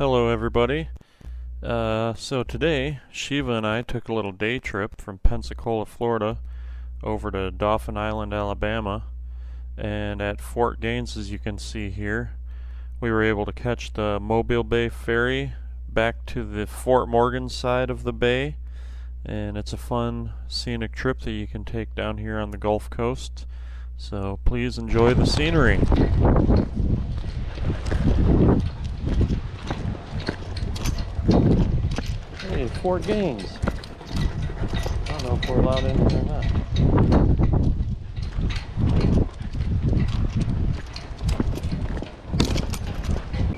Hello everybody. So today, Shiva and I took a little day trip from Pensacola, Florida over to Dauphin Island, Alabama, and at Fort Gaines, as you can see here, we were able to catch the Mobile Bay Ferry back to the Fort Morgan side of the bay, and it's a fun scenic trip that you can take down here on the Gulf Coast, so please enjoy the scenery. Hey, Fort Gaines. I don't know if we're allowed in here or not.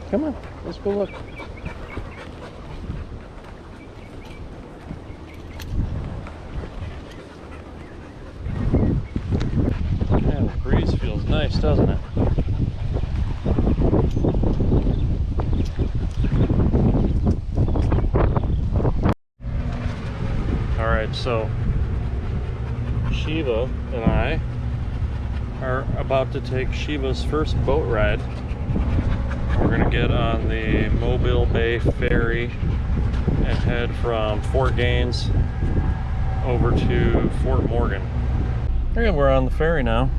Come on, let's go look. Man, the breeze feels nice, doesn't it? Alright, so Shiva and I are about to take Shiva's first boat ride. We're going to get on the Mobile Bay Ferry and head from Fort Gaines over to Fort Morgan. Okay, we're on the ferry now.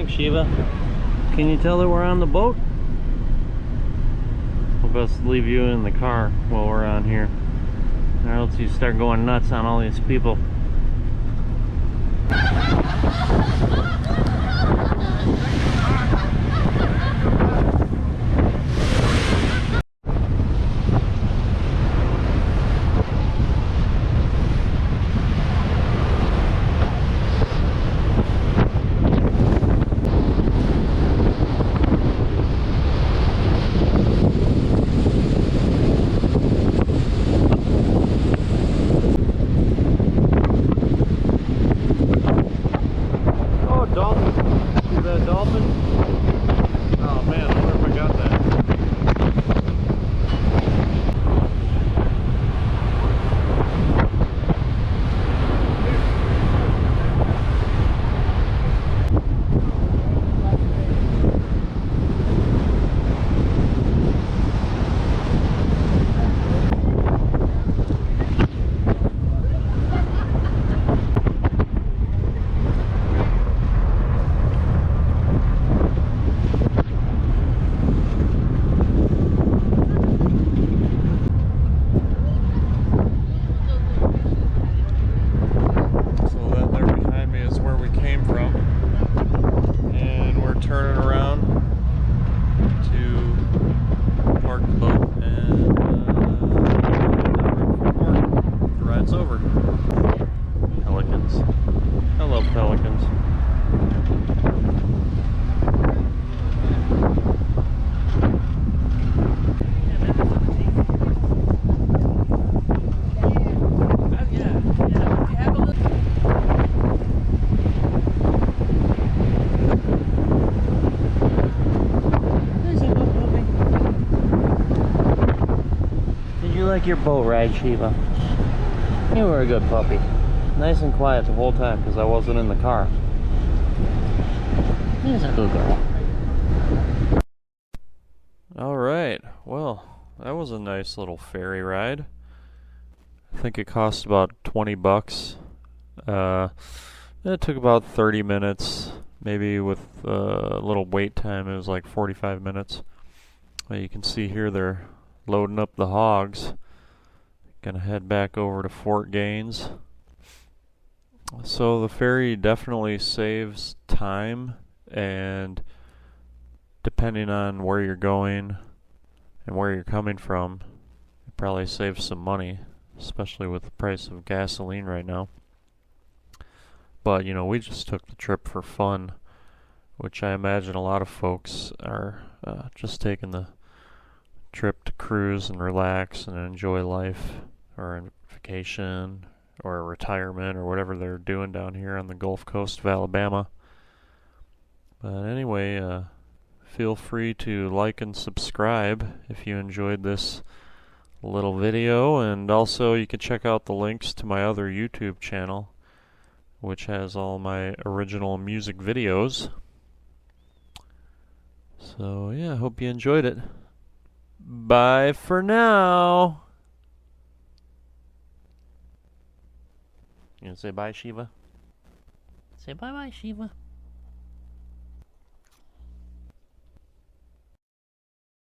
Shiva, can you tell that we're on the boat? We'll best leave you in the car while we're on here, or else you start going nuts on all these people. Dolphin? Oh man, I wonder if I got that. Turning around to park the boat and the ride's over. Pelicans. I love pelicans. Like your boat ride, Shiva. You were a good puppy. Nice and quiet the whole time because I wasn't in the car. He's a good girl. Alright, well, that was a nice little ferry ride. I think it cost about 20 bucks. It took about 30 minutes. Maybe with a little wait time, it was like 45 minutes. You can see here they're loading up the hogs. Gonna head back over to Fort Gaines. So the ferry definitely saves time, and depending on where you're going, and where you're coming from, it probably saves some money, especially with the price of gasoline right now. But, we just took the trip for fun, which I imagine a lot of folks are just taking the trip to cruise and relax and enjoy life, or a vacation, or a retirement, or whatever they're doing down here on the Gulf Coast of Alabama. But anyway, feel free to like and subscribe if you enjoyed this little video, and also you can check out the links to my other YouTube channel, which has all my original music videos. So yeah, I hope you enjoyed it. Bye for now. You gonna say bye, Shiva? Say bye-bye, Shiva.